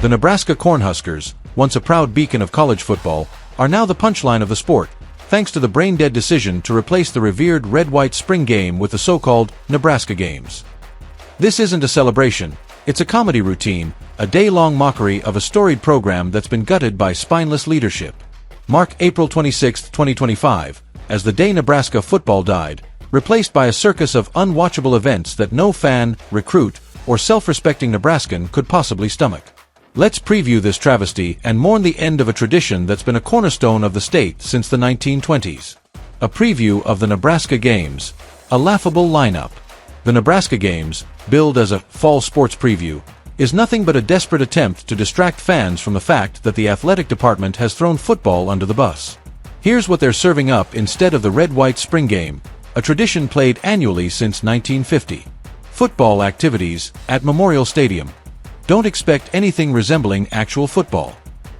The Nebraska Cornhuskers, once a proud beacon of college football, are now the punchline of the sport, thanks to the brain-dead decision to replace the revered red-white spring game with the so-called Nebraska games. This isn't a celebration, it's a comedy routine, a day-long mockery of a storied program that's been gutted by spineless leadership. Mark April 26, 2025, as the day Nebraska football died, replaced by a circus of unwatchable events that no fan, recruit, or self-respecting Nebraskan could possibly stomach. Let's preview this travesty and mourn the end of a tradition that's been a cornerstone of the state since the 1920s. A preview of the Nebraska Games, a laughable lineup. The Nebraska Games, billed as a fall sports preview, is nothing but a desperate attempt to distract fans from the fact that the athletic department has thrown football under the bus. Here's what they're serving up instead of the red-white spring game, a tradition played annually since 1950. Football activities at Memorial Stadium. Don't expect anything resembling actual football.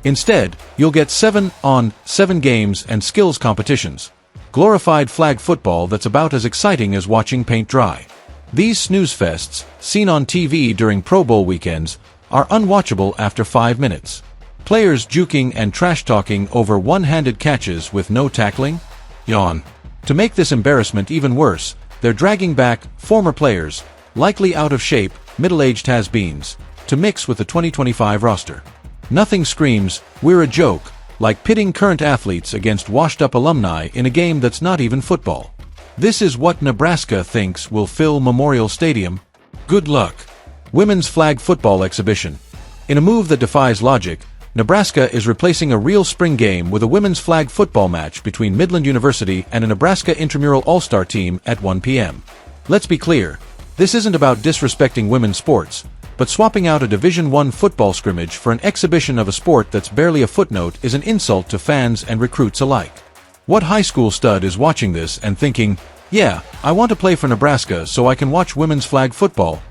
Instead, you'll get 7-on-7 games and skills competitions. Glorified flag football that's about as exciting as watching paint dry. These snooze fests, seen on TV during Pro Bowl weekends, are unwatchable after 5 minutes. Players juking and trash-talking over one-handed catches with no tackling? Yawn. To make this embarrassment even worse, they're dragging back former players, likely out of shape, middle-aged has-beens, to mix with the 2025 roster. Nothing screams, "We're a joke," like pitting current athletes against washed-up alumni in a game that's not even football. This is what Nebraska thinks will fill Memorial Stadium. Good luck. Women's flag football exhibition. In a move that defies logic, Nebraska is replacing a real spring game with a women's flag football match between Midland University and a Nebraska intramural all-star team at 1 p.m. Let's be clear, this isn't about disrespecting women's sports, but swapping out a Division I football scrimmage for an exhibition of a sport that's barely a footnote is an insult to fans and recruits alike. What high school stud is watching this and thinking, "Yeah, I want to play for Nebraska so I can watch women's flag football"?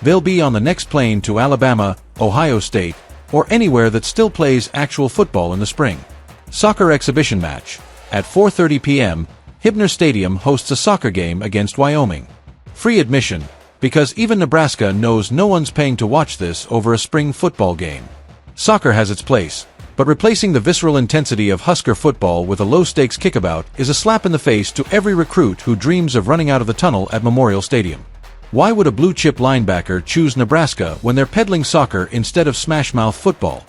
They'll be on the next plane to Alabama, Ohio State, or anywhere that still plays actual football in the spring. Soccer exhibition match. At 4:30 p.m., Hibner Stadium hosts a soccer game against Wyoming. Free admission, because even Nebraska knows no one's paying to watch this over a spring football game. Soccer has its place, but replacing the visceral intensity of Husker football with a low-stakes kickabout is a slap in the face to every recruit who dreams of running out of the tunnel at Memorial Stadium. Why would a blue-chip linebacker choose Nebraska when they're peddling soccer instead of smash-mouth football?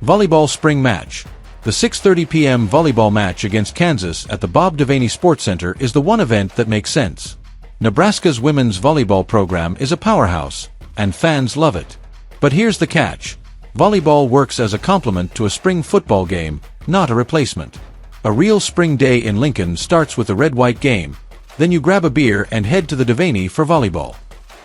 Volleyball spring match. The 6:30 p.m. volleyball match against Kansas at the Bob Devaney Sports Center is the one event that makes sense. Nebraska's women's volleyball program is a powerhouse, and fans love it. But here's the catch. Volleyball works as a complement to a spring football game, not a replacement. A real spring day in Lincoln starts with a red-white game. Then you grab a beer and head to the Devaney for volleyball.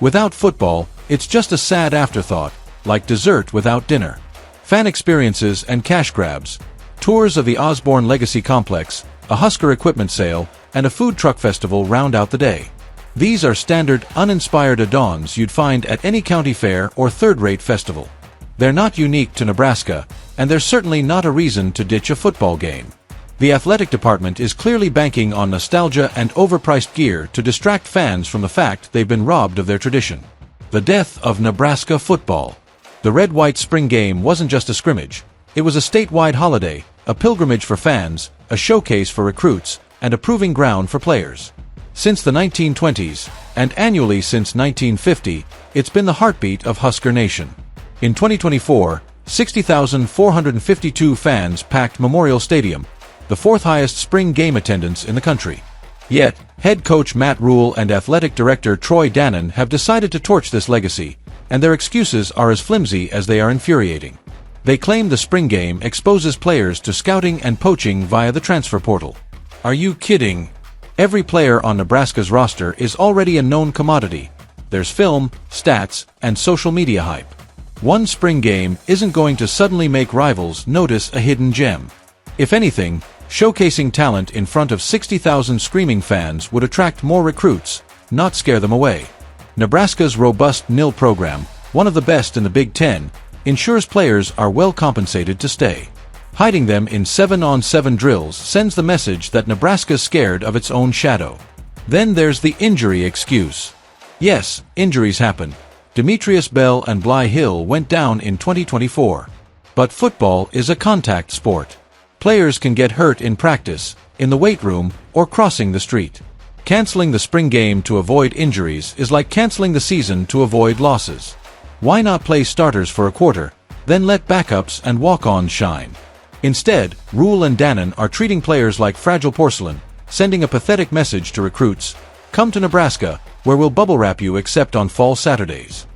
Without football, it's just a sad afterthought, like dessert without dinner. Fan experiences and cash grabs. Tours of the Osborne Legacy Complex, a Husker equipment sale, and a food truck festival round out the day. These are standard, uninspired add-ons you'd find at any county fair or third-rate festival. They're not unique to Nebraska, and they're certainly not a reason to ditch a football game. The athletic department is clearly banking on nostalgia and overpriced gear to distract fans from the fact they've been robbed of their tradition. The death of Nebraska football. The red-white spring game wasn't just a scrimmage. It was a statewide holiday, a pilgrimage for fans, a showcase for recruits, and a proving ground for players. Since the 1920s, and annually since 1950, it's been the heartbeat of Husker Nation. In 2024, 60,452 fans packed Memorial Stadium, the fourth highest spring game attendance in the country. Yet, head coach Matt Rule and athletic director Troy Dannon have decided to torch this legacy, and their excuses are as flimsy as they are infuriating. They claim the spring game exposes players to scouting and poaching via the transfer portal. Are you kidding? Every player on Nebraska's roster is already a known commodity. There's film, stats, and social media hype. One spring game isn't going to suddenly make rivals notice a hidden gem. If anything, showcasing talent in front of 60,000 screaming fans would attract more recruits, not scare them away. Nebraska's robust NIL program, one of the best in the Big Ten, ensures players are well compensated to stay. Hiding them in 7-on-7 drills sends the message that Nebraska's scared of its own shadow. Then there's the injury excuse. Yes, injuries happen. Demetrius Bell and Bly Hill went down in 2024. But football is a contact sport. Players can get hurt in practice, in the weight room, or crossing the street. Canceling the spring game to avoid injuries is like canceling the season to avoid losses. Why not play starters for a quarter, then let backups and walk-ons shine? Instead, Rule and Dannon are treating players like fragile porcelain, sending a pathetic message to recruits: come to Nebraska, where we'll bubble wrap you except on fall Saturdays.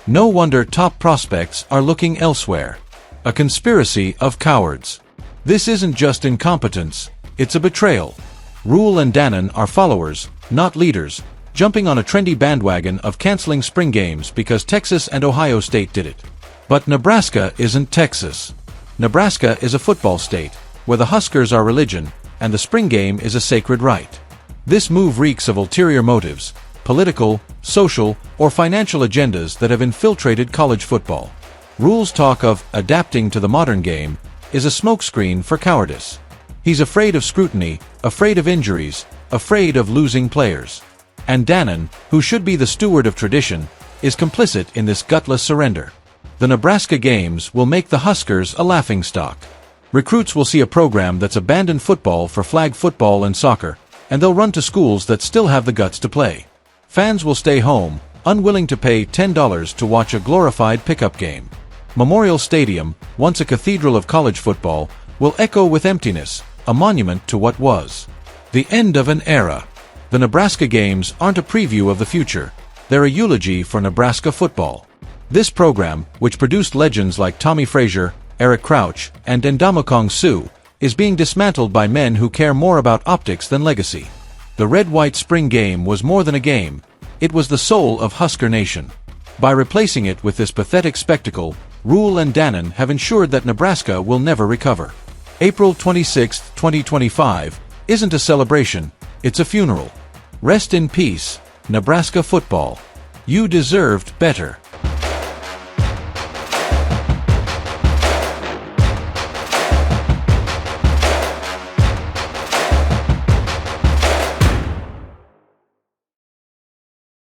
No wonder top prospects are looking elsewhere. A conspiracy of cowards. This isn't just incompetence, it's a betrayal. Rule and Dannon are followers, not leaders, jumping on a trendy bandwagon of canceling spring games because Texas and Ohio State did it. But Nebraska isn't Texas. Nebraska is a football state, where the Huskers are religion, and the spring game is a sacred right. This move reeks of ulterior motives, political, social, or financial agendas that have infiltrated college football. Rule's talk of adapting to the modern game is a smokescreen for cowardice. He's afraid of scrutiny, afraid of injuries, afraid of losing players. And Dannon, who should be the steward of tradition, is complicit in this gutless surrender. The Nebraska games will make the Huskers a laughingstock. Recruits will see a program that's abandoned football for flag football and soccer, and they'll run to schools that still have the guts to play. Fans will stay home, unwilling to pay $10 to watch a glorified pickup game. Memorial Stadium, once a cathedral of college football, will echo with emptiness, a monument to what was. The end of an era. The Nebraska games aren't a preview of the future, they're a eulogy for Nebraska football. This program, which produced legends like Tommy Frazier, Eric Crouch, and Ndamukong Suh, is being dismantled by men who care more about optics than legacy. The red-white spring game was more than a game, it was the soul of Husker Nation. By replacing it with this pathetic spectacle, Rule and Dannon have ensured that Nebraska will never recover. April 26, 2025, isn't a celebration, it's a funeral. Rest in peace, Nebraska football. You deserved better.